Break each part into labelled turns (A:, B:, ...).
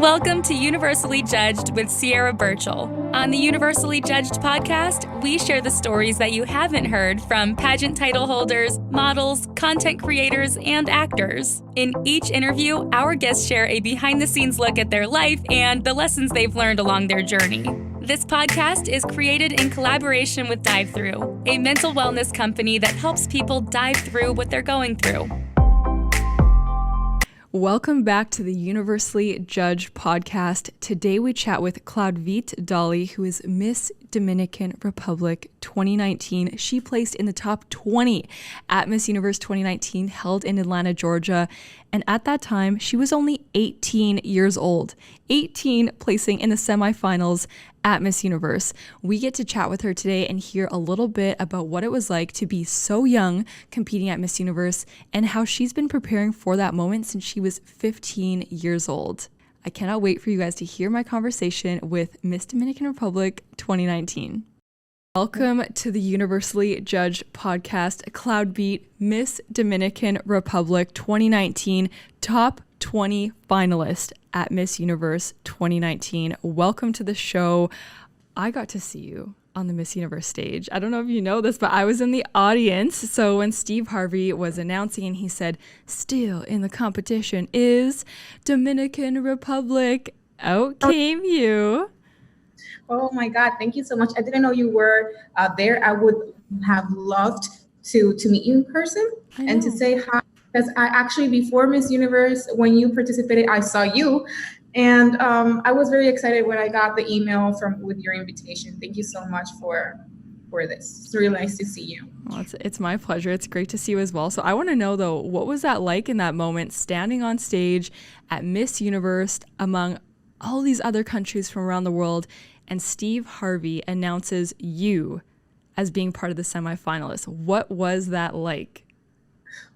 A: Welcome to Universally Judged with Siera Birchall. On the Universally Judged podcast, we share the stories that you haven't heard from pageant title holders, models, content creators, and actors. In each interview, our guests share a behind-the-scenes look at their life and the lessons they've learned along their journey. This podcast is created in collaboration with Dive Through, a mental wellness company that helps people dive through what they're going through.
B: Welcome back to the Universally Judged podcast. Today we chat with Clauvid Daly, who is Miss Dominican Republic 2019. She placed in the top 20 at Miss Universe 2019, held in Atlanta, Georgia. And at that time, she was only 18 years old. 18 placing in the semifinals at Miss Universe. We get to chat with her today and hear a little bit about what it was like to be so young competing at Miss Universe and how she's been preparing for that moment since she was 15 years old. I cannot wait for you guys to hear my conversation with Miss Dominican Republic 2019. Welcome to the Universally Judged podcast, Clauvid, Miss Dominican Republic 2019, top 20 finalist at Miss Universe 2019. Welcome to the show. I got to see you on the Miss Universe stage. I don't know if you know this, but I was in the audience. So when Steve Harvey was announcing and he said, still in the competition is Dominican Republic, out came you.
C: Oh my God, thank you so much. I didn't know you were there. I would have loved to meet you in person and to say hi. Because I actually, before Miss Universe, when you participated, I saw you. And I was very excited when I got the email with your invitation. Thank you so much for this. It's really nice to see you.
B: Well, it's my pleasure. It's great to see you as well. So I want to know, though, what was that like in that moment, standing on stage at Miss Universe among all these other countries from around the world, and Steve Harvey announces you as being part of the semifinalists? What was that like?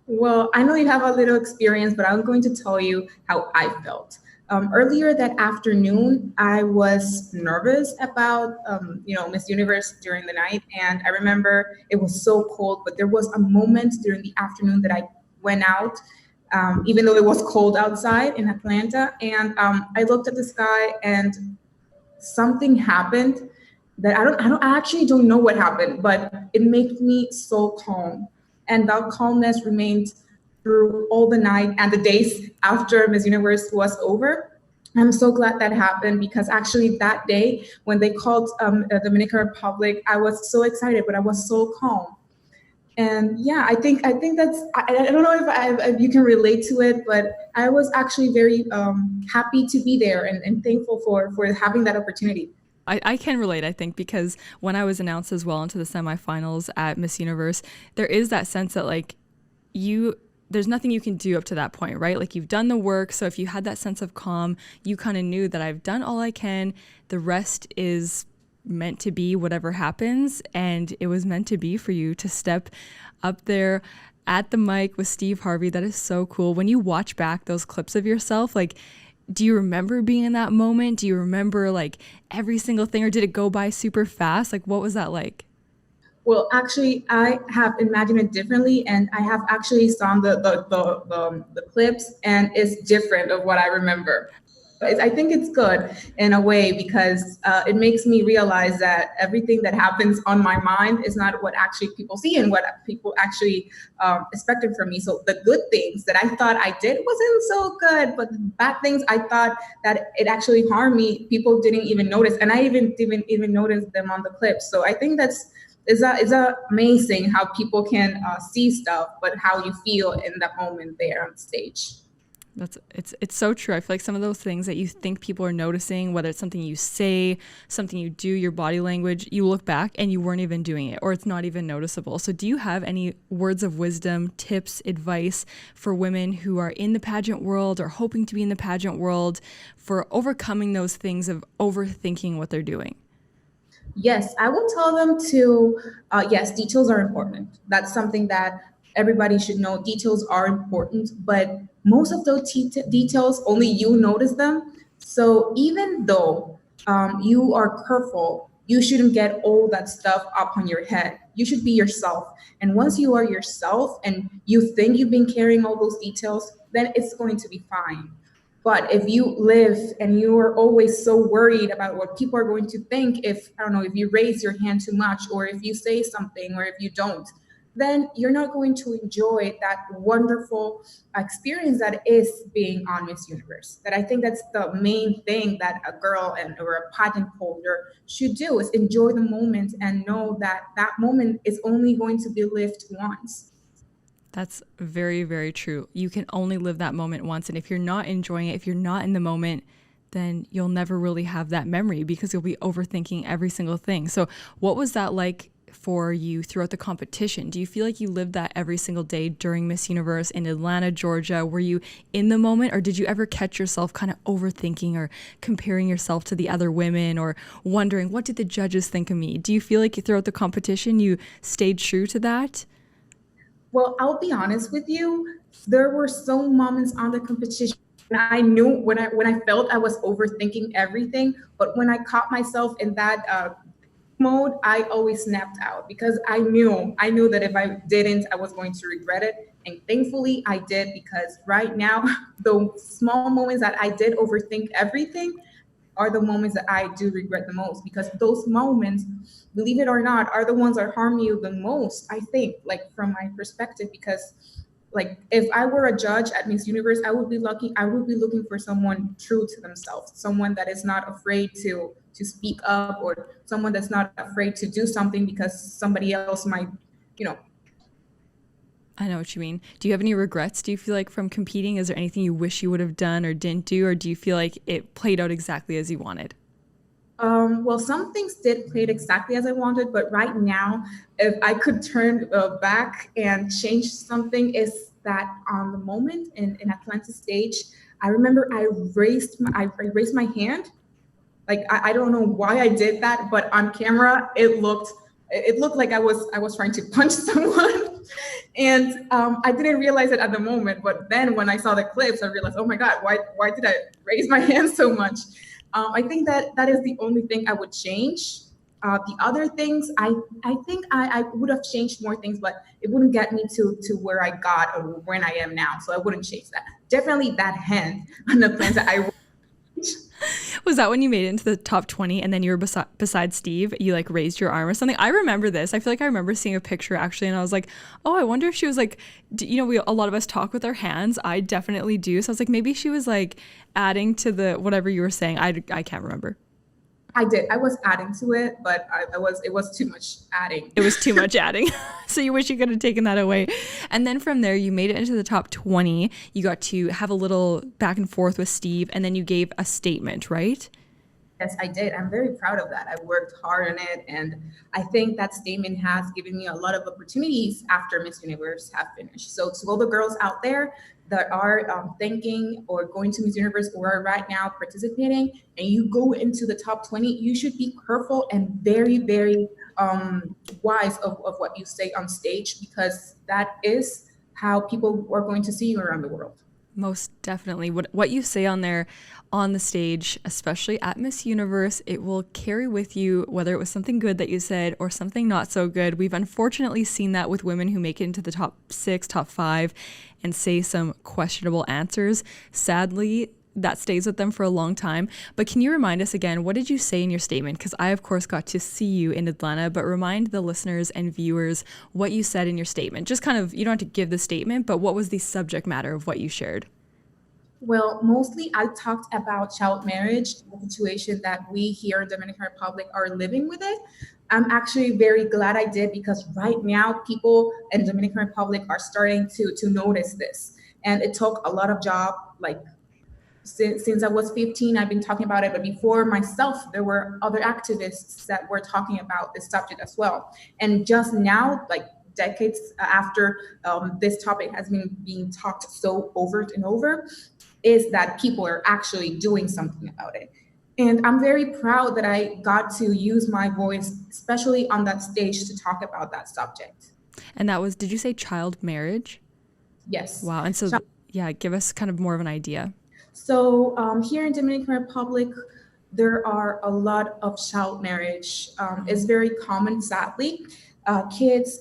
C: Well, I know you have a little experience, but I'm going to tell you how I felt. Earlier that afternoon, I was nervous about, Miss Universe during the night. And I remember it was so cold, but there was a moment during the afternoon that I went out, even though it was cold outside in Atlanta. And I looked at the sky and something happened that I actually don't know what happened, but it made me so calm. And that calmness remained through all the night and the days after Miss Universe was over. I'm so glad that happened, because actually that day when they called the Dominican Republic, I was so excited, but I was so calm. And yeah, I think that's, I don't know if you can relate to it, but I was actually very happy to be there and thankful for having that opportunity.
B: I can relate, I think, because when I was announced as well into the semifinals at Miss Universe, there is that sense that there's nothing you can do up to that point, right? Like, you've done the work. So if you had that sense of calm, you kind of knew that I've done all I can. The rest is meant to be whatever happens. And it was meant to be for you to step up there at the mic with Steve Harvey. That is so cool. When you watch back those clips of yourself, do you remember being in that moment? Do you remember every single thing, or did it go by super fast? What was that like?
C: Well, actually, I have imagined it differently, and I have actually seen the clips, and it's different of what I remember. I think it's good in a way, because it makes me realize that everything that happens on my mind is not what actually people see and what people actually expected from me. So the good things that I thought I did wasn't so good, but the bad things I thought that it actually harmed me, people didn't even notice, and I even noticed them on the clips. So I think it's amazing how people can see stuff, but how you feel in that moment there on stage.
B: It's so true. I feel like some of those things that you think people are noticing, whether it's something you say, something you do, your body language, you look back and you weren't even doing it, or it's not even noticeable. So do you have any words of wisdom, tips, advice for women who are in the pageant world or hoping to be in the pageant world for overcoming those things of overthinking what they're doing?
C: Yes, I will tell them to, yes, details are important. That's something that everybody should know. Details are important, but most of those details, only you notice them. So even though you are careful, you shouldn't get all that stuff up on your head. You should be yourself. And once you are yourself and you think you've been carrying all those details, then it's going to be fine. But if you live and you are always so worried about what people are going to think, if, I don't know, if you raise your hand too much, or if you say something, or if you don't, then you're not going to enjoy that wonderful experience that is being on Miss Universe. That I think that's the main thing that a girl or a pageant holder should do, is enjoy the moment and know that that moment is only going to be lived once.
B: That's very, very true. You can only live that moment once. And if you're not enjoying it, if you're not in the moment, then you'll never really have that memory because you'll be overthinking every single thing. So what was that like for you throughout the competition? Do you feel like you lived that every single day during Miss Universe in Atlanta, Georgia? Were you in the moment, or did you ever catch yourself kind of overthinking or comparing yourself to the other women, or wondering, what did the judges think of me? Do you feel like throughout the competition you stayed true to that?
C: Well, I'll be honest with you. There were some moments on the competition and I knew when I felt I was overthinking everything, but when I caught myself in that mode, I always snapped out because I knew that if I didn't, I was going to regret it. And thankfully, I did, because right now, the small moments that I did overthink everything are the moments that I do regret the most, because those moments, believe it or not, are the ones that harm you the most, I think, like from my perspective, because like if I were a judge at Miss Universe, I would be looking for someone true to themselves, someone that is not afraid to speak up, or someone that's not afraid to do something because somebody else might, you know.
B: I know what you mean. Do you have any regrets? Do you feel like from competing, is there anything you wish you would have done or didn't do? Or do you feel like it played out exactly as you wanted?
C: Well, some things did play it exactly as I wanted, but right now, if I could turn back and change something, is that on the moment in Atlanta stage, I remember I raised my hand. Like I don't know why I did that, but on camera it looked like I was trying to punch someone, and I didn't realize it at the moment. But then when I saw the clips, I realized, oh my God, why did I raise my hand so much? I think that is the only thing I would change. The other things, I think I would have changed more things, but it wouldn't get me to where I got or when I am now. So I wouldn't change that. Definitely that hand on the plans that I.
B: Was that when you made it into the top 20 and then you were beside Steve, you like raised your arm or something? I remember this. I feel like I remember seeing a picture actually, and I was like, oh, I wonder if she was like, a lot of us talk with our hands. I definitely do. So I was like, maybe she was like adding to the whatever you were saying. I can't remember.
C: I did. I was adding to it, but it was too much adding.
B: It was too much adding. So you wish you could have taken that away. And then from there, you made it into the top 20. You got to have a little back and forth with Steve, and then you gave a statement, right?
C: Yes, I did. I'm very proud of that. I worked hard on it, and I think that statement has given me a lot of opportunities after Miss Universe have finished. So to all the girls out there that are thinking or going to Miss Universe or are right now participating, and you go into the top 20, you should be careful and very, very wise of what you say on stage, because that is how people are going to see you around the world.
B: Most definitely. What you say on there on the stage, especially at Miss Universe, it will carry with you, whether it was something good that you said or something not so good. We've unfortunately seen that with women who make it into the top 6, top 5, and say some questionable answers. Sadly, that stays with them for a long time. But can you remind us again, what did you say in your statement? Because I, of course, got to see you in Atlanta, but remind the listeners and viewers what you said in your statement. Just kind of, you don't have to give the statement, but what was the subject matter of what you shared?
C: Well, mostly I talked about child marriage, the situation that we here in Dominican Republic are living with it. I'm actually very glad I did, because right now people in Dominican Republic are starting to notice this. And it took a lot of job, like since I was 15, I've been talking about it. But before myself, there were other activists that were talking about this subject as well. And just now, like decades after this topic has been being talked so over and over, is that people are actually doing something about it. And I'm very proud that I got to use my voice, especially on that stage, to talk about that subject.
B: And that was, did you say child marriage?
C: Yes.
B: Wow. And so, yeah, give us kind of more of an idea.
C: So here in Dominican Republic, there are a lot of child marriage. It's very common, sadly. Kids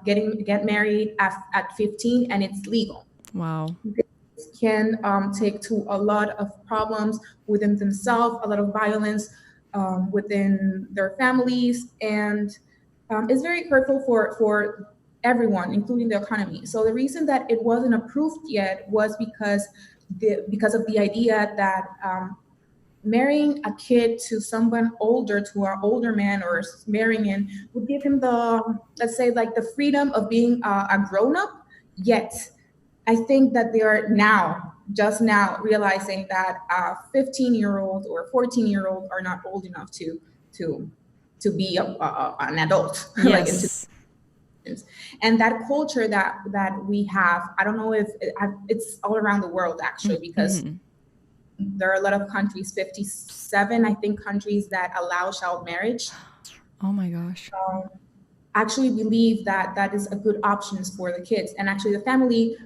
C: get married at 15, and it's legal.
B: Wow.
C: can take to a lot of problems within themselves, a lot of violence within their families, and it's very hurtful for everyone, including the economy. So the reason that it wasn't approved yet was because of the idea that marrying a kid to someone older, to an older man, or marrying in would give him the, let's say, like the freedom of being a grown-up. Yet I think that they are just now realizing that a 15-year-old or 14-year-old are not old enough to be an adult.
B: Yes.
C: And that culture that we have, I don't know if it's all around the world actually, because there are a lot of countries, 57, I think, countries that allow child marriage.
B: Oh my gosh.
C: Actually believe that is a good options for the kids. And actually the family,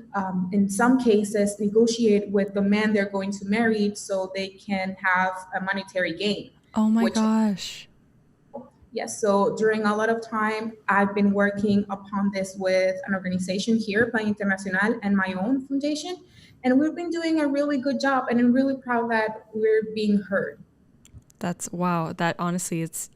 C: in some cases, negotiate with the man they're going to marry so they can have a monetary gain.
B: Oh my gosh.
C: Yes, so during a lot of time, I've been working upon this with an organization here, Plan Internacional, and my own foundation. And we've been doing a really good job, and I'm really proud that we're being heard.
B: That's wow. That honestly, it's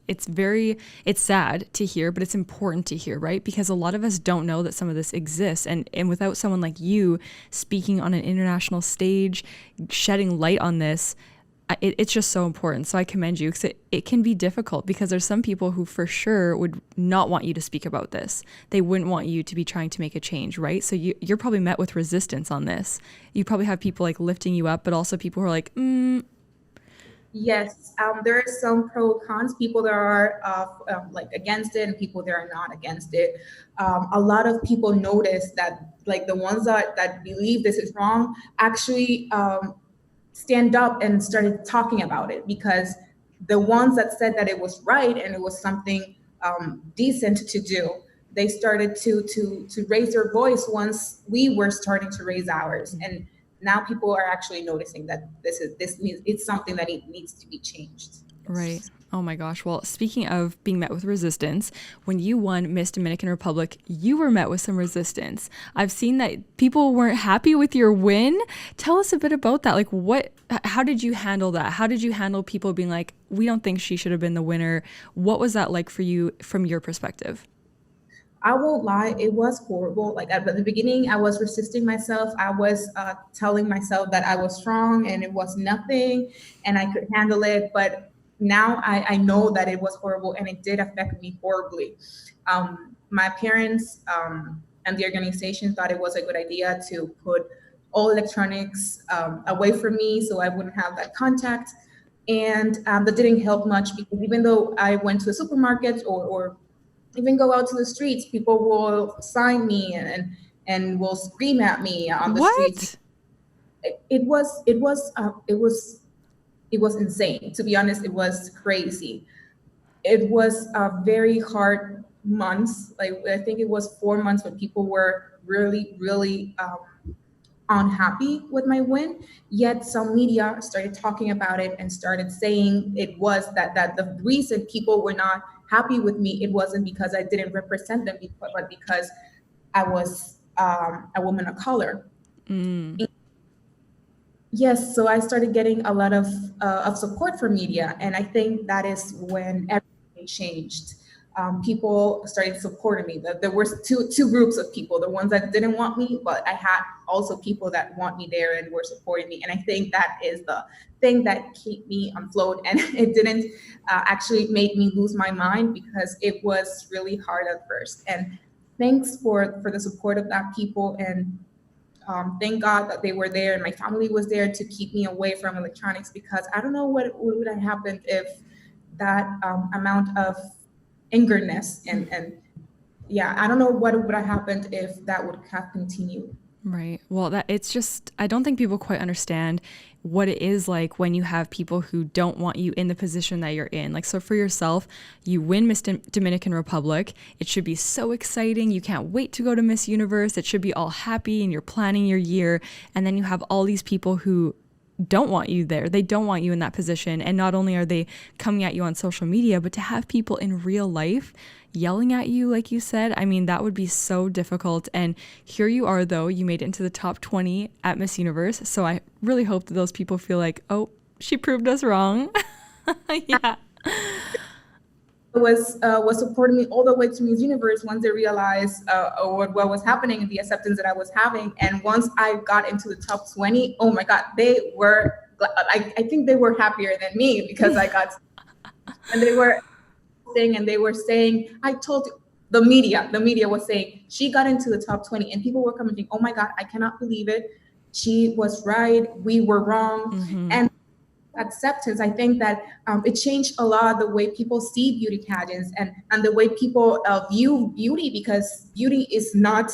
B: sad to hear, but it's important to hear, right? Because a lot of us don't know that some of this exists. And without someone like you speaking on an international stage, shedding light on this, it's just so important. So I commend you, because it can be difficult, because there's some people who for sure would not want you to speak about this. They wouldn't want you to be trying to make a change, right? So you're probably met with resistance on this. You probably have people like lifting you up, but also people who are like,
C: Yes, there are some pro cons, people that are like against it and people that are not against it. A lot of people notice that like the ones that believe this is wrong actually stand up and started talking about it, because the ones that said that it was right and it was something decent to do, they started to raise their voice once we were starting to raise ours. And now people are actually noticing that it's something that it needs to be changed.
B: Right. Oh my gosh. Well, speaking of being met with resistance, when you won Miss Dominican Republic, you were met with some resistance. I've seen that people weren't happy with your win. Tell us a bit about that. Like how did you handle that? How did you handle people being like, we don't think she should have been the winner? What was that like for you from your perspective?
C: I won't lie, it was horrible. Like at the beginning, I was resisting myself. I was telling myself that I was strong and it was nothing and I could handle it. But now I know that it was horrible and it did affect me horribly. My parents and the organization thought it was a good idea to put all electronics away from me so I wouldn't have that contact. And that didn't help much, because even though I went to a supermarket or even go out to the streets, people will sign me and will scream at me on the streets. It was insane. To be honest, it was crazy. It was a very hard months. Like I think it was 4 months when people were really, really unhappy with my win. Yet some media started talking about it and started saying it was that the reason people were not happy with me, it wasn't because I didn't represent them, but because I was a woman of color. Yes, so I started getting a lot of support from media, and I think that is when everything changed. People started supporting me. There were two groups of people: the ones that didn't want me, but I had also people that want me there and were supporting me. And I think that is the thing that kept me afloat, and it didn't actually make me lose my mind, because it was really hard at first. And thanks for the support of that people, and thank God that they were there and my family was there to keep me away from electronics, because I don't know what would have happened if that amount of angerness and yeah, I don't know what would have happened if that would have continued.
B: Right. Well, it's just, I don't think people quite understand what it is like when you have people who don't want you in the position that you're in. Like, so for yourself, you win Miss Dominican Republic. It should be so exciting. You can't wait to go to Miss Universe. It should be all happy and you're planning your year. And then you have all these people who don't want you there. They don't want you in that position. And not only are they coming at you on social media, but to have people in real life yelling at you, like you said, I mean, that would be so difficult. And here you are, though, you made it into the top 20 at Miss Universe. So I really hope that those people feel like, oh, she proved us wrong. Yeah.
C: Was supporting me all the way to Miss Universe once they realized what was happening and the acceptance that I was having. And once I got into the top 20, oh my God, they were, I think they were happier than me because I got, and they were saying, I told you, the media was saying, she got into the top 20 and people were commenting, oh my God, I cannot believe it. She was right. We were wrong.
B: Mm-hmm.
C: And acceptance, I think that it changed a lot the way people see beauty pageants and the way people view beauty, because beauty is not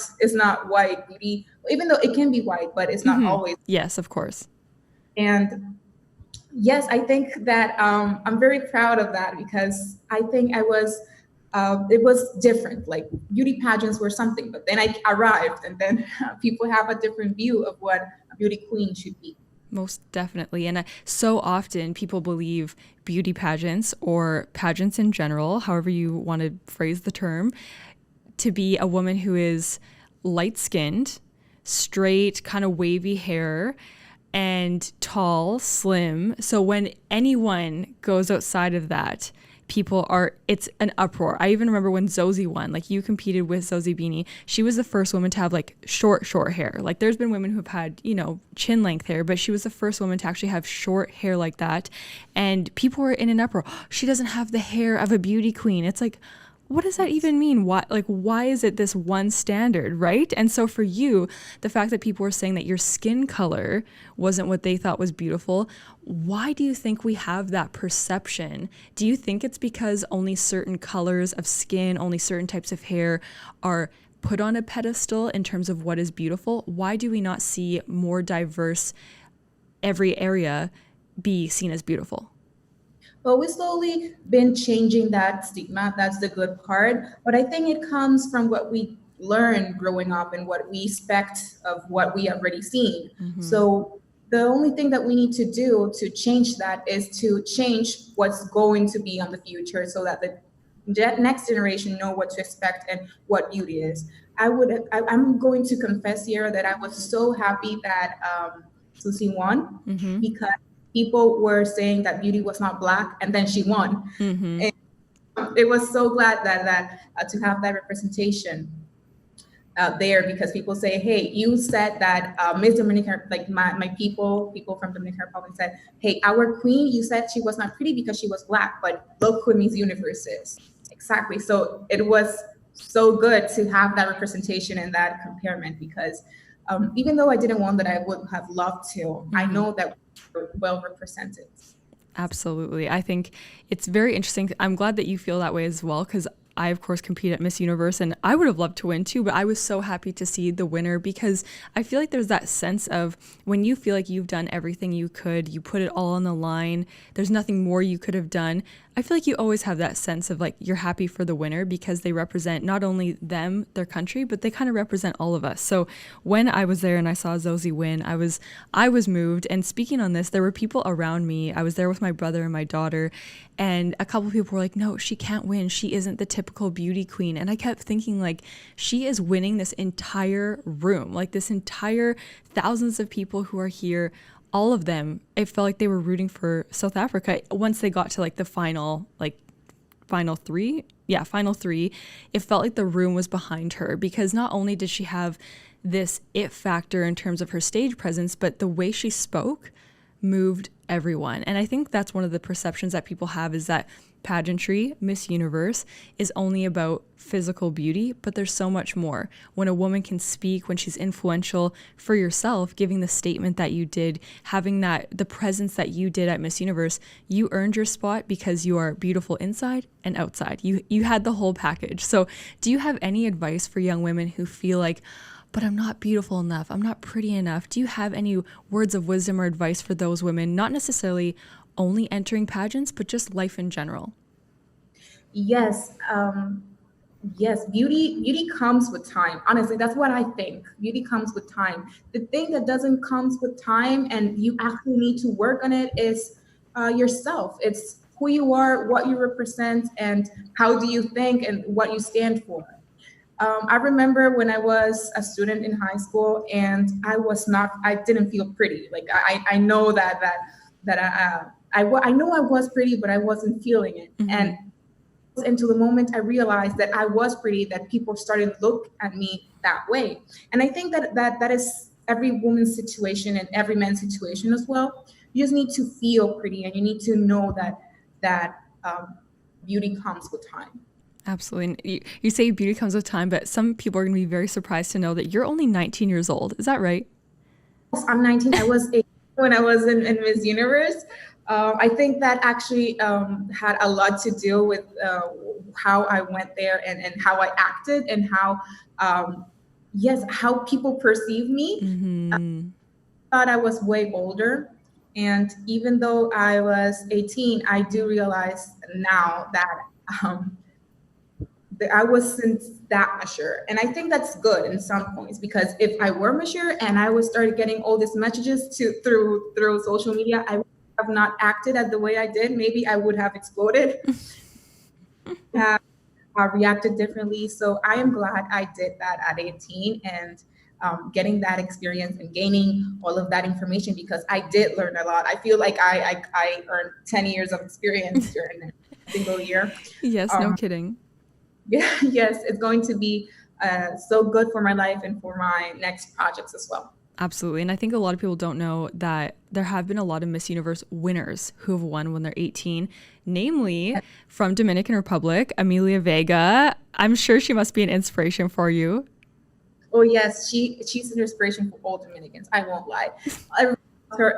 C: white. Beauty, even though it can be white, but it's not always.
B: Yes, of course.
C: And yes, I think that I'm very proud of that, because I think it was different. Like, beauty pageants were something, but then I arrived, and then people have a different view of what a beauty queen should be.
B: Most definitely. And so often people believe beauty pageants, or pageants in general, however you want to phrase the term, to be a woman who is light-skinned, straight, kind of wavy hair, and tall, slim. So when anyone goes outside of that, it's an uproar. I even remember when Zosie won, like, you competed with Zosie Beanie. She was the first woman to have like short hair. Like, there's been women who've had, chin length hair, but she was the first woman to actually have short hair like that. And people were in an uproar. She doesn't have the hair of a beauty queen. It's like, what does that even mean? Why is it this one standard, right? And so for you, the fact that people were saying that your skin color wasn't what they thought was beautiful, why do you think we have that perception? Do you think it's because only certain colors of skin, only certain types of hair are put on a pedestal in terms of what is beautiful? Why do we not see more diverse, every area be seen as beautiful?
C: But we've slowly been changing that stigma. That's the good part. But I think it comes from what we learned growing up and what we expect of what we have already seen.
B: Mm-hmm.
C: So the only thing that we need to do to change that is to change what's going to be on the future, so that the next generation know what to expect and what beauty is. I'm going to confess here that I was so happy that Susie won,
B: mm-hmm.
C: because people were saying that beauty was not Black, and then she won.
B: Mm-hmm.
C: And it was so glad that to have that representation there, because people say, hey, you said that Miss Dominican, like my people from Dominican Republic said, hey, our queen, you said she was not pretty because she was Black, but look who Miss Universe is. Exactly. So it was so good to have that representation and that comparison, because even though I didn't want that, I would have loved to. Mm-hmm. I know that we're well represented.
B: Absolutely. I think it's very interesting. I'm glad that you feel that way as well, because I, of course, compete at Miss Universe, and I would have loved to win too, but I was so happy to see the winner, because I feel like there's that sense of when you feel like you've done everything you could, you put it all on the line, there's nothing more you could have done. I feel like you always have that sense of like you're happy for the winner, because they represent not only them, their country, but they kind of represent all of us. So when I was there and I saw Zosie win, I was moved. And speaking on this, there were people around me. I was there with my brother and my daughter, and a couple of people were like, no, she can't win. She isn't the typical beauty queen. And I kept thinking, like, she is winning this entire room, like this entire thousands of people who are here. All of them, it felt like they were rooting for South Africa once they got to like the final three. Yeah, final three. It felt like the room was behind her, because not only did she have this it factor in terms of her stage presence, but the way she spoke moved everyone. And I think that's one of the perceptions that people have, is that pageantry, Miss Universe, is only about physical beauty, but there's so much more. When a woman can speak, when she's influential for yourself, giving the statement that you did, having the presence that you did at Miss Universe, you earned your spot because you are beautiful inside and outside. You had the whole package. So do you have any advice for young women who feel like, but I'm not beautiful enough, I'm not pretty enough? Do you have any words of wisdom or advice for those women, not necessarily only entering pageants, but just life in general?
C: Yes. Yes, beauty comes with time. Honestly, that's what I think. Beauty comes with time. The thing that doesn't comes with time and you actually need to work on it is yourself. It's who you are, what you represent, and how do you think and what you stand for. I remember when I was a student in high school and I didn't feel pretty. Like I know I know I was pretty, but I wasn't feeling it.
B: Mm-hmm.
C: And until the moment I realized that I was pretty, that people started to look at me that way. And I think that is every woman's situation and every man's situation as well. You just need to feel pretty, and you need to know that beauty comes with time.
B: Absolutely. And you say beauty comes with time, but some people are going to be very surprised to know that you're only 19 years old. Is that right?
C: Yes, I'm 19. I was 18 when I was in Miss Universe. I think that actually had a lot to do with how I went there and how I acted and how people perceive me.
B: Mm-hmm.
C: I thought I was way older. And even though I was 18, I do realize now that um, I wasn't that mature. And I think that's good in some points, because if I were mature and I would start getting all these messages through social media, I would have not acted at the way I did. Maybe I would have exploded, have reacted differently. So I am glad I did that at 18 and getting that experience and gaining all of that information, because I did learn a lot. I feel like I earned 10 years of experience during a single year.
B: Yes, no kidding.
C: Yeah, yes, it's going to be so good for my life and for my next projects as well.
B: Absolutely. And I think a lot of people don't know that there have been a lot of Miss Universe winners who have won when they're 18, namely from Dominican Republic, Amelia Vega. I'm sure she must be an inspiration for you.
C: Oh, yes, she's an inspiration for all Dominicans. I won't lie.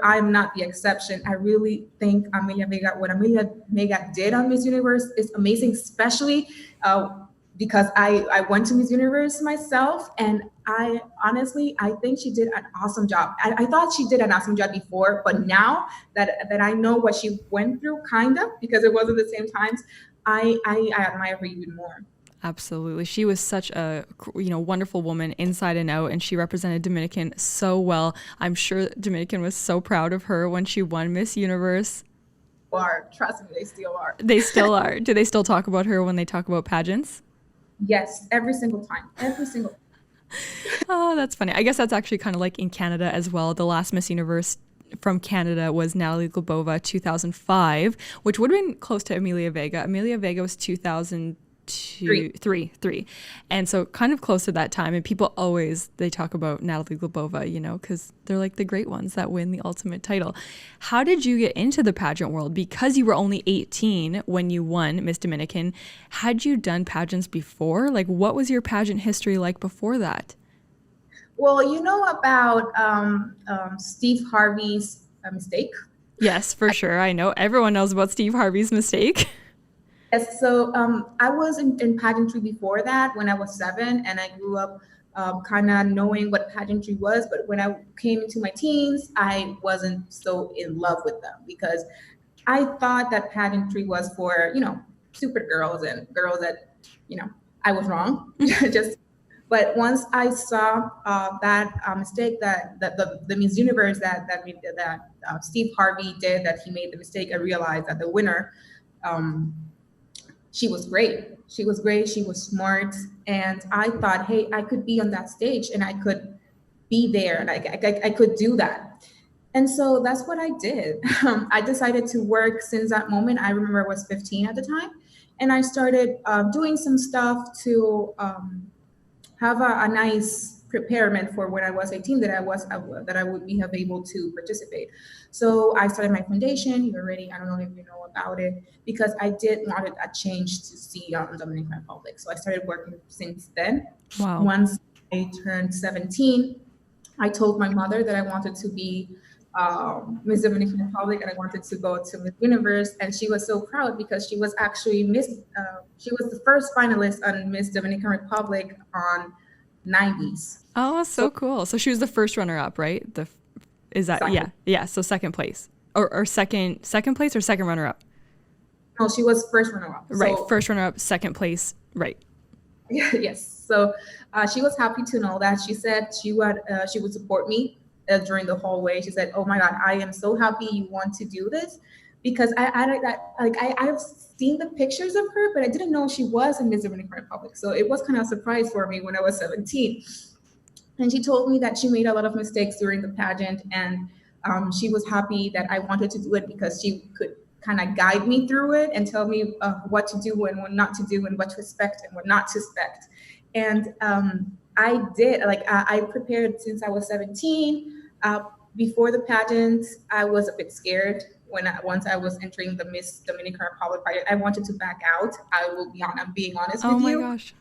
C: I'm not the exception. I really think what Amelia Vega did on Miss Universe is amazing, especially because I went to Miss Universe myself, and I think she did an awesome job. I thought she did an awesome job before, but now that I know what she went through, kind of, because it wasn't the same times, I admire her even more.
B: Absolutely. She was such a wonderful woman inside and out, and she represented Dominican so well. I'm sure Dominican was so proud of her when she won Miss Universe.
C: Trust me, they still are.
B: They still are. Do they still talk about her when they talk about pageants?
C: Yes, every single time. Every single time.
B: Oh, that's funny. I guess that's actually kind of like in Canada as well. The last Miss Universe from Canada was Natalie Glebova, 2005, which would have been close to Amelia Vega. Amelia Vega was 2003. And so kind of close to that time. And people they talk about Natalie Glebova, because they're like the great ones that win the ultimate title. How did you get into the pageant world? Because you were only 18 when you won Miss Dominican. Had you done pageants before? Like, what was your pageant history like before that?
C: Well, you know about Steve Harvey's mistake?
B: Yes, for sure. I know. Everyone knows about Steve Harvey's mistake.
C: Yes, so I was in pageantry before that when I was 7, and I grew up kind of knowing what pageantry was. But when I came into my teens, I wasn't so in love with them, because I thought that pageantry was for, stupid girls and girls that, I was wrong. But once I saw that mistake that the Miss Universe that Steve Harvey did, that he made the mistake, I realized that the winner, she was great. She was great. She was smart. And I thought, hey, I could be on that stage and I could be there, and I could do that. And so that's what I did. I decided to work since that moment. I remember I was 15 at the time. And I started doing some stuff to have a nice preparement for when I was 18, that I would have able to participate. So I started my foundation. I don't know if you know about it, because I did wanted a change to see on Dominican Republic. So I started working since then.
B: Wow.
C: Once I turned 17, I told my mother that I wanted to be Miss Dominican Republic, and I wanted to go to Miss Universe, and she was so proud, because she was actually she was the first finalist on Miss Dominican Republic on 90s.
B: Oh, so cool. So she was the first runner-up, right?
C: Second.
B: Yeah. So second place, or second place, or second runner-up.
C: No, she was first runner-up.
B: Right, first runner-up, second place, right.
C: Yes. So she was happy to know that. She said she would support me during the whole way. She said, "Oh my God, I am so happy you want to do this," because I've seen the pictures of her, but I didn't know she was in Miss Dominican Republic. So it was kind of a surprise for me when I was 17. And she told me that she made a lot of mistakes during the pageant, and she was happy that I wanted to do it because she could kind of guide me through it and tell me what to do and what not to do and what to expect and what not to expect. And I did. I prepared since I was 17. Before the pageant, I was a bit scared once I was entering the Miss Dominican Republic pageant. I wanted to back out. I'm being honest
B: Oh
C: with
B: my
C: you.
B: gosh.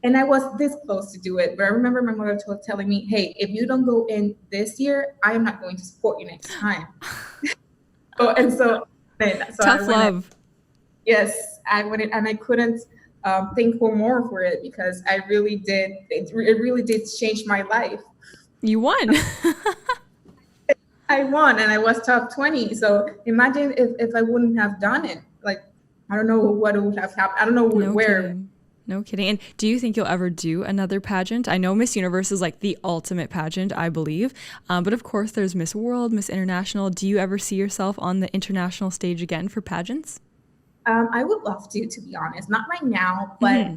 C: And I was this close to do it. But I remember my mother telling me, "Hey, if you don't go in this year, I am not going to support you next time." So
B: Tough love.
C: Yes, I went in, and I couldn't think for more for it because I really did. It really did change my life.
B: You won.
C: I won, and I was top 20. So imagine if I wouldn't have done it. Like, I don't know what would have happened. I don't know
B: No
C: where.
B: kidding. No kidding. And do you think you'll ever do another pageant? I know Miss Universe is like the ultimate pageant, I believe. But of course, there's Miss World, Miss International. Do you ever see yourself on the international stage again for pageants?
C: I would love to be honest. Not right now, but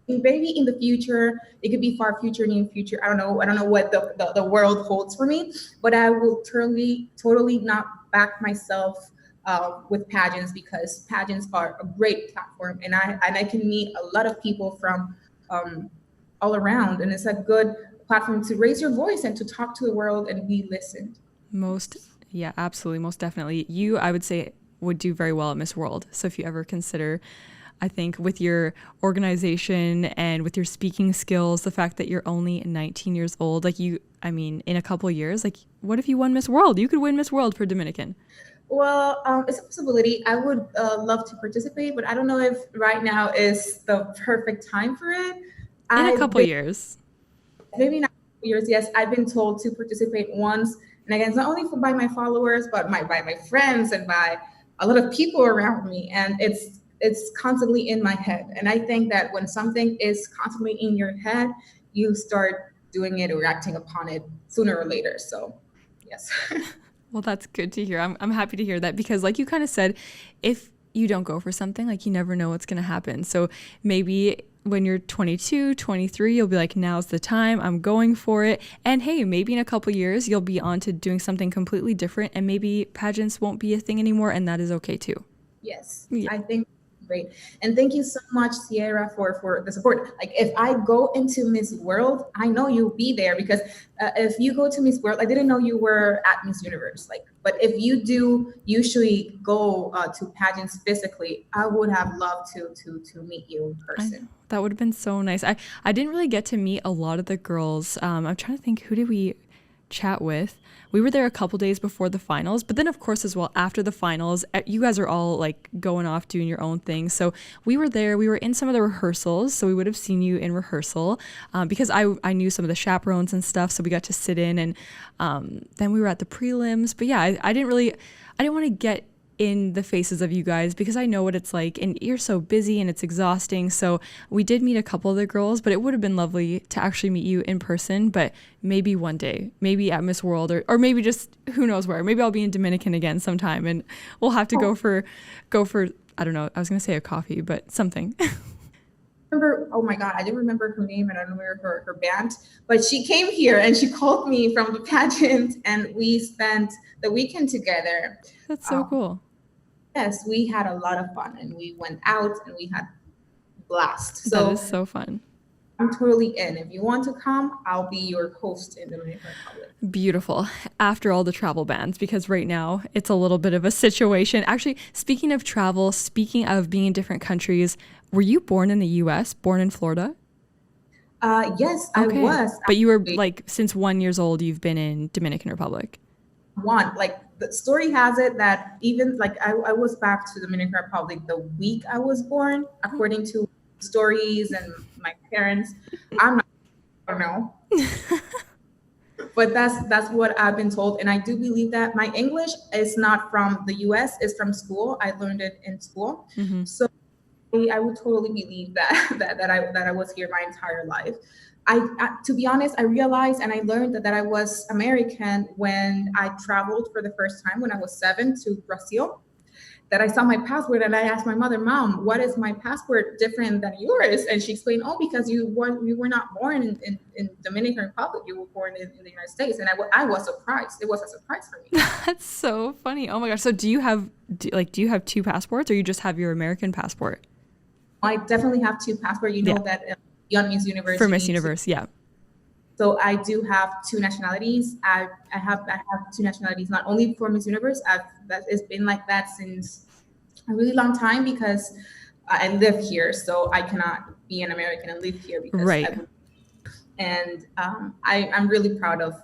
C: maybe in the future. It could be far future, near future. I don't know. I don't know what the world holds for me. But I will totally not back myself with pageants, because pageants are a great platform, and I can meet a lot of people from all around, and it's a good platform to raise your voice and to talk to the world and be listened.
B: Yeah, absolutely. Most definitely. You, I would say, would do very well at Miss World. So if you ever consider, I think with your organization and with your speaking skills, the fact that you're only 19 years old, in a couple of years, what if you won Miss World? You could win Miss World for Dominican.
C: Well, it's a possibility. I would love to participate, but I don't know if right now is the perfect time for it.
B: In a couple years.
C: Maybe not years. Yes, I've been told to participate once, and again, it's not only by my followers, but by my friends and by a lot of people around me, and it's constantly in my head. And I think that when something is constantly in your head, you start doing it or acting upon it sooner or later. So, yes.
B: Well, that's good to hear. I'm happy to hear that, because like you kind of said, if you don't go for something, you never know what's going to happen. So maybe when you're 22, 23, you'll be like, now's the time, I'm going for it. And hey, maybe in a couple years, you'll be on to doing something completely different, and maybe pageants won't be a thing anymore, and that is okay too.
C: Yes, yeah. I think great. And thank you so much, Siera, for the support. If I go into Miss World, I know you'll be there, because if you go to Miss World, I didn't know you were at Miss Universe. But if you do usually go to pageants physically, I would have loved to meet you in person.
B: That would have been so nice. I didn't really get to meet a lot of the girls. I'm trying to think, who did we chat with? We were there a couple days before the finals, but then of course as well after the finals, you guys are all going off doing your own thing. So we were there, we were in some of the rehearsals, so we would have seen you in rehearsal because I knew some of the chaperones and stuff, so we got to sit in, and then we were at the prelims. But yeah, I didn't want to get in the faces of you guys, because I know what it's like, and you're so busy and it's exhausting. So we did meet a couple of the girls, but it would have been lovely to actually meet you in person. But maybe one day, maybe at Miss World, or maybe just who knows where. Maybe I'll be in Dominican again sometime, and we'll have to go for I don't know, I was gonna say a coffee, but something.
C: Oh my God, I didn't remember her name, and I don't remember her band, but she came here and she called me from the pageant, and we spent the weekend together.
B: That's so cool.
C: Yes, we had a lot of fun, and we went out and we had blast.
B: That is so fun.
C: I'm totally in. If you want to come, I'll be your host in the Dominican Republic.
B: Beautiful. After all the travel bans, because right now it's a little bit of a situation. Actually, speaking of travel, speaking of being in different countries, were you born in the U.S., born in Florida?
C: Yes, okay. I was.
B: But you were since 1 year old, you've been in Dominican Republic.
C: The story has it that even I was back to the Dominican Republic the week I was born, according to stories and my parents. I don't know. But that's what I've been told, and I do believe that. My English is not from the U.S., it's from school. I learned it in school. Mm-hmm. So I would totally believe that I was here my entire life. To be honest, I realized and I learned that I was American when I traveled for the first time when I was 7 to Brazil. That I saw my passport and I asked my mother, "Mom, what is my passport different than yours?" And she explained, "Oh, because you were not born in Dominican Republic. You were born in the United States." And I was surprised. It was a surprise for me.
B: That's so funny. Oh my gosh. So do you have two passports, or you just have your American passport?
C: I definitely have two passports. You know that beyond Miss Universe.
B: For Miss Universe, yeah.
C: So I do have two nationalities. I have two nationalities, not only for Miss Universe. It's been like that since a really long time because I live here, so I cannot be an American and live here because
B: right.
C: I'm really proud of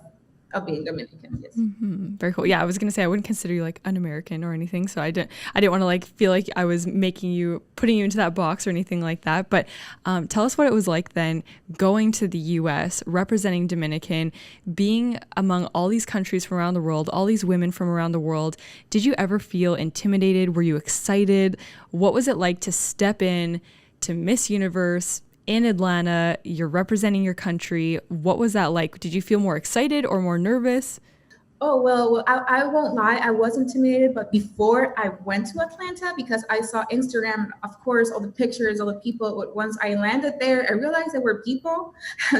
C: being Dominican. Yes.
B: Mm-hmm. Very cool. Yeah, I was gonna say I wouldn't consider you like un-American or anything, so I didn't want to like feel like I was putting you into that box or anything like that. But tell us what it was like then going to the U.S., representing Dominican, being among all these countries from around the world, all these women from around the world. Did you ever feel intimidated? Were you excited? What was it like to step in to Miss Universe in Atlanta? You're representing your country. What was that like? Did you feel more excited or more nervous?
C: Oh, well, I won't lie. I was intimidated, but before I went to Atlanta, because I saw Instagram, of course, all the pictures, all the people. Once I landed there, I realized there were people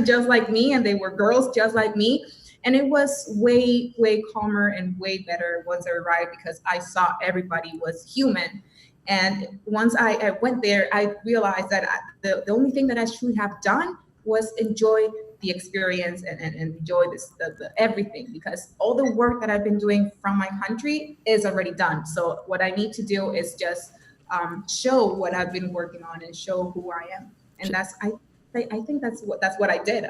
C: just like me, and they were girls just like me. And it was way, way calmer and way better once I arrived because I saw everybody was human. And once I went there, I realized that the only thing that I should have done was enjoy the experience and enjoy the everything, because all the work that I've been doing from my country is already done. So what I need to do is just show what I've been working on and show who I am. And I think that's what I did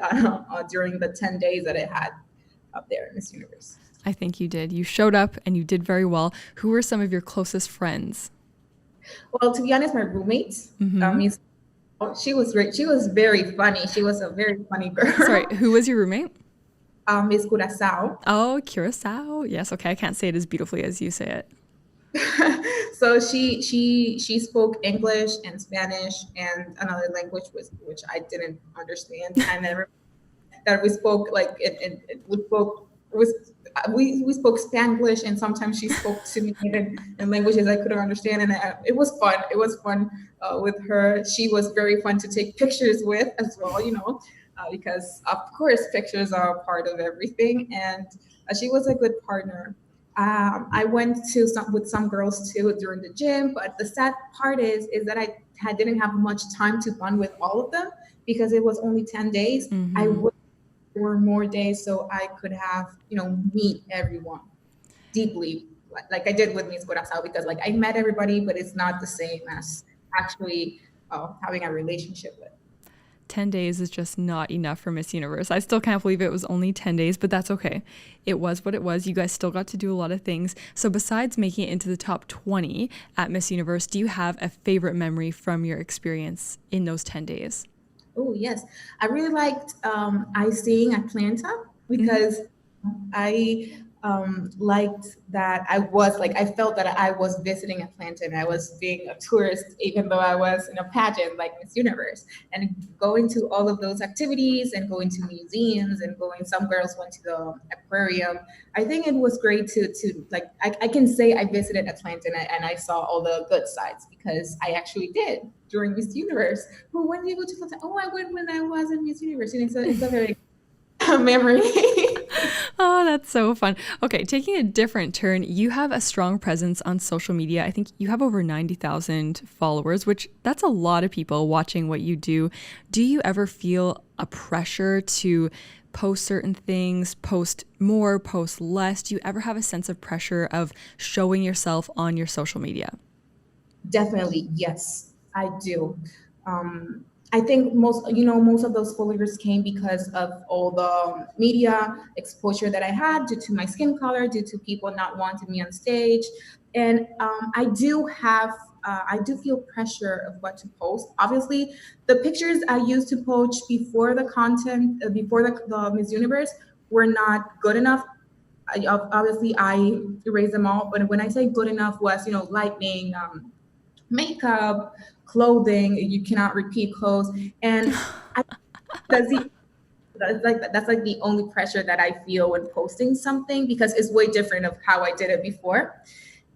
C: during the 10 days that I had up there in Miss Universe.
B: I think you did. You showed up and you did very well. Who were some of your closest friends?
C: Well, to be honest, my roommate, she was great. She was very funny. She was a very funny girl.
B: Sorry, who was your roommate?
C: Miss Curacao.
B: Oh, Curacao. Yes, okay. I can't say it as beautifully as you say
C: it. So she spoke English and Spanish and another language which I didn't understand. I never that we spoke like we spoke Spanglish, and sometimes she spoke to me in languages I couldn't understand, and it was fun. It was fun with her. She was very fun to take pictures with as well, because of course pictures are a part of everything, and she was a good partner. I went with some girls too during the gym, but the sad part is that I didn't have much time to bond with all of them because it was only 10 days.
B: Mm-hmm.
C: I would were more days so I could have, meet everyone deeply, like I did with Miss Curacao, because like I met everybody, but it's not the same as actually having a relationship with.
B: 10 days is just not enough for Miss Universe. I still can't believe it was only 10 days, but that's okay. It was what it was. You guys still got to do a lot of things. So besides making it into the top 20 at Miss Universe, do you have a favorite memory from your experience in those 10 days?
C: Oh, yes. I really liked seeing Atlanta because I liked that I felt that I was visiting Atlanta and I was being a tourist, even though I was in a pageant like Miss Universe, and going to all of those activities and going to museums and some girls went to the aquarium. I think it was great to I can say I visited Atlanta and I saw all the good sides because I actually did during Miss Universe. Well, when did you go to Atlanta? Oh, I went when I was in Miss Universe, and it's a very memory.
B: Oh, that's so fun. Okay, taking a different turn, you have a strong presence on social media. I think you have over 90,000 followers, which that's a lot of people watching what you do. Do you ever feel a pressure to post certain things, post more, post less? Do you ever have a sense of pressure of showing yourself on your social media?
C: Definitely, yes, I do. I think most of those followers came because of all the media exposure that I had due to my skin color, due to people not wanting me on stage. And I do feel pressure of what to post. Obviously, the pictures I used to post before the content, before the Miss Universe were not good enough. Obviously, I erased them all. But when I say good enough was, lightning, makeup, clothing. You cannot repeat clothes. And I, that's the that's like the only pressure that I feel when posting something, because it's way different of how I did it before.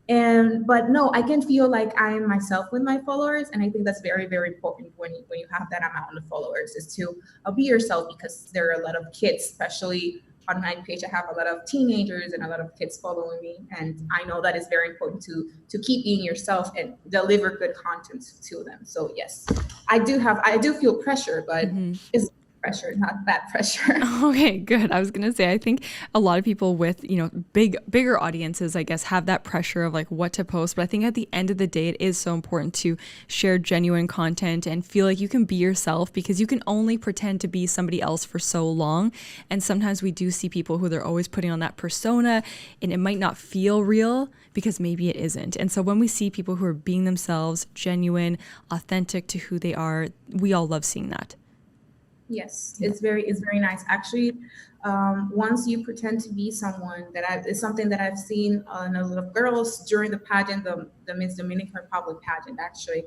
C: And but no, I can feel like I am myself with my followers, and I think that's very, very important when you have that amount of followers, is to be yourself, because there are a lot of kids, especially on my page. I have a lot of teenagers and a lot of kids following me, and I know that it's very important to keep being yourself and deliver good content to them. So yes, I do feel pressure, but it's pressure, not bad pressure.
B: Okay, good. I was gonna say, I think a lot of people with, bigger audiences, I guess, have that pressure of like what to post. But I think at the end of the day, it is so important to share genuine content and feel like you can be yourself, because you can only pretend to be somebody else for so long. And sometimes we do see people who they're always putting on that persona, and it might not feel real because maybe it isn't. And so when we see people who are being themselves, genuine, authentic to who they are, we all love seeing that.
C: Yes, it's very nice. Actually, once you pretend to be someone it's something that I've seen in a lot of girls during the pageant, the Miss Dominican Republic pageant. Actually,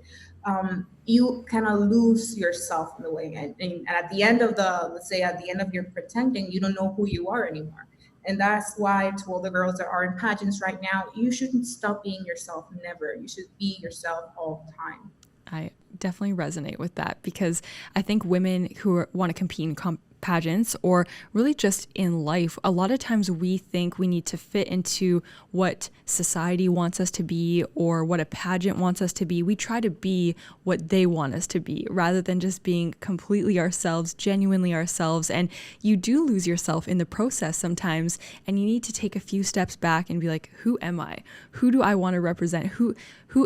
C: you kind of lose yourself in the way, and at the end of let's say at the end of your pretending, you don't know who you are anymore. And that's why, to all the girls that are in pageants right now, you shouldn't stop being yourself. Never. You should be yourself all the time.
B: I definitely resonate with that, because I think women who want to compete in pageants, or really just in life, a lot of times we think we need to fit into what society wants us to be or what a pageant wants us to be. We try to be what they want us to be, rather than just being completely ourselves, genuinely ourselves. And you do lose yourself in the process sometimes, and you need to take a few steps back and be like, who am I? Who do I want to represent? Who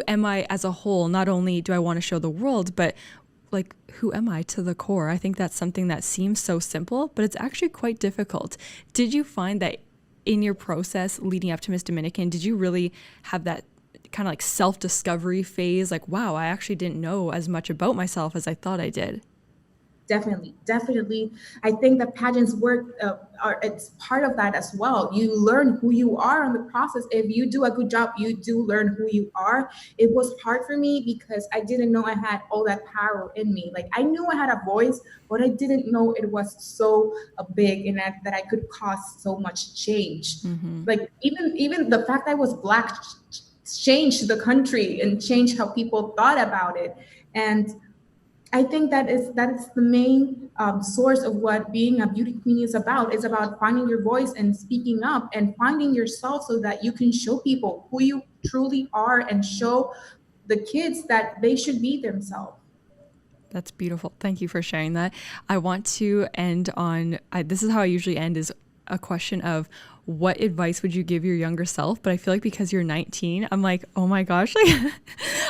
B: am I as a whole? Not only do I want to show the world, but like, who am I to the core? I think that's something that seems so simple, but it's actually quite difficult. Did you find that in your process leading up to Miss Dominican, did you really have that kind of like self-discovery phase? Like, wow, I actually didn't know as much about myself as I thought I did.
C: Definitely. I think that pageants work it's part of that as well. You learn who you are in the process. If you do a good job, you do learn who you are. It was hard for me because I didn't know I had all that power in me. Like, I knew I had a voice, but I didn't know it was so big, and that I could cause so much change. Like, even the fact that I was Black changed the country and changed how people thought about it. And I think that is the main source of what being a beauty queen is about. It's about finding your voice and speaking up and finding yourself, so that you can show people who you truly are and show the kids that they should be themselves.
B: That's beautiful. Thank you for sharing that. I want to end on, this is how I usually end, is a question of, what advice would you give your younger self? But I feel like because you're 19, I'm like, oh my gosh,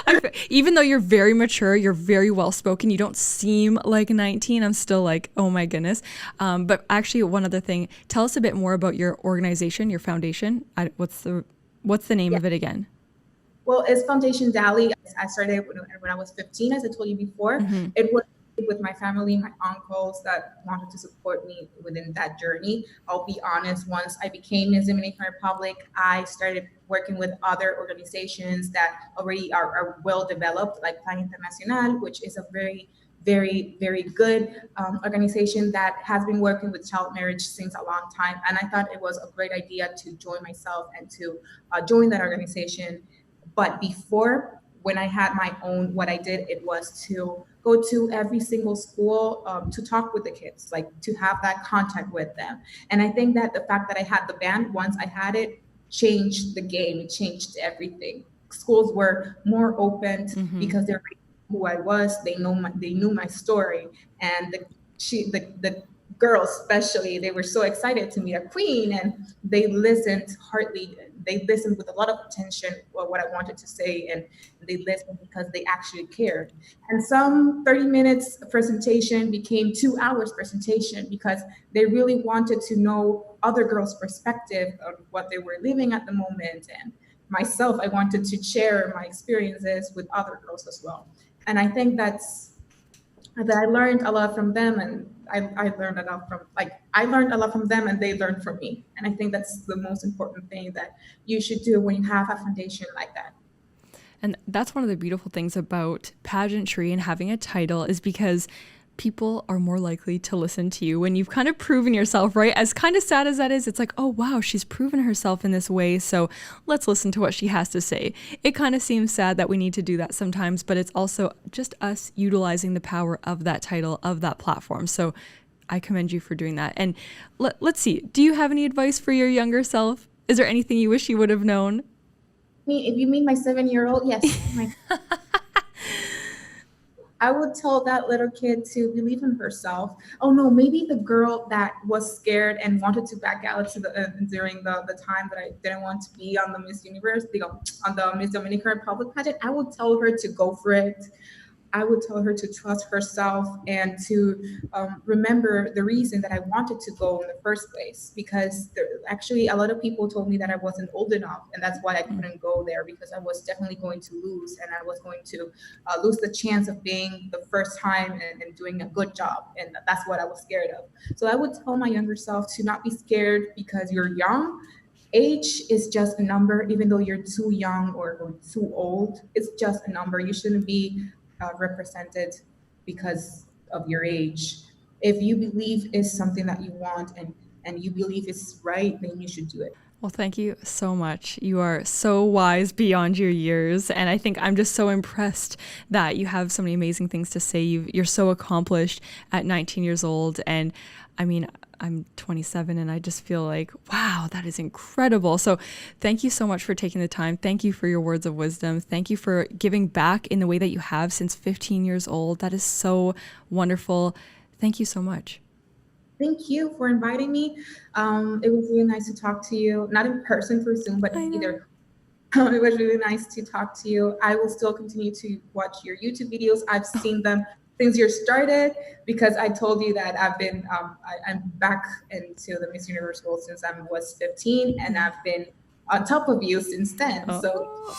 B: like, even though you're very mature, you're very well spoken, you don't seem like 19, I'm still like, oh my goodness. But actually, one other thing, tell us a bit more about your organization, your foundation. What's the name of it again?
C: Well, it's Foundation Daly. I started when I was 15, as I told you before. It was with my family, my uncles that wanted to support me within that journey. I'll be honest, once I became Miss Dominican Republic, I started working with other organizations that already are well developed, like Plan Internacional, which is a very, very good organization that has been working with child marriage since a long time. And I thought it was a great idea to join myself and to join that organization. But before, when I had my own, what I did, it was to go to every single school to talk with the kids, like to have that contact with them. And I think that the fact that I had the band, once I had it, changed the game. It changed everything. Schools were more open because they're who I was. They knew my story, and the girls especially, they were so excited to meet a queen, and they listened with a lot of attention what I wanted to say, and they listened because they actually cared. And some 30 minutes presentation became 2 hours presentation, because they really wanted to know other girls' perspective of what they were living at the moment. And myself, I wanted to share my experiences with other girls as well. And I think that I learned a lot from them, and I learned a lot from them, and they learned from me. And I think that's the most important thing that you should do when you have a foundation like that.
B: And that's one of the beautiful things about pageantry and having a title is because people are more likely to listen to you when you've kind of proven yourself, right? As kind of sad as that is, it's like, oh, wow, she's proven herself in this way. So let's listen to what she has to say. It kind of seems sad that we need to do that sometimes, but it's also just us utilizing the power of that title, of that platform. So I commend you for doing that. And let's see, do you have any advice for your younger self? Is there anything you wish you would have known?
C: If you mean my 7-year-old, yes. I would tell that little kid to believe in herself. Oh no, maybe the girl that was scared and wanted to back out to during the time that I didn't want to be on the Miss Universe, on the Miss Dominican Republic pageant. I would tell her to go for it. I would tell her to trust herself and to remember the reason that I wanted to go in the first place. Because actually, a lot of people told me that I wasn't old enough, and that's why I couldn't go there, because I was definitely going to lose, and I was going to lose the chance of being the first time and doing a good job, and that's what I was scared of. So I would tell my younger self to not be scared because you're young. Age is just a number, even though you're too young or too old. It's just a number. You shouldn't be represented because of your age. If you believe is something that you want and you believe is right, then you should do it.
B: Well, thank you so much. You are so wise beyond your years. And I think I'm just so impressed that you have so many amazing things to say. You're so accomplished at 19 years old. And I mean, I'm 27 and I just feel like, wow, that is incredible. So thank you so much for taking the time. Thank you for your words of wisdom. Thank you for giving back in the way that you have since 15 years old. That is so wonderful. Thank you so much.
C: Thank you for inviting me. It was really nice to talk to you, not in person through Zoom, but either. It was really nice to talk to you. I will still continue to watch your YouTube videos. I've seen them since you started, because I told you that I'm back into the Miss Universe world since I was 15, and I've been on top of you since then. So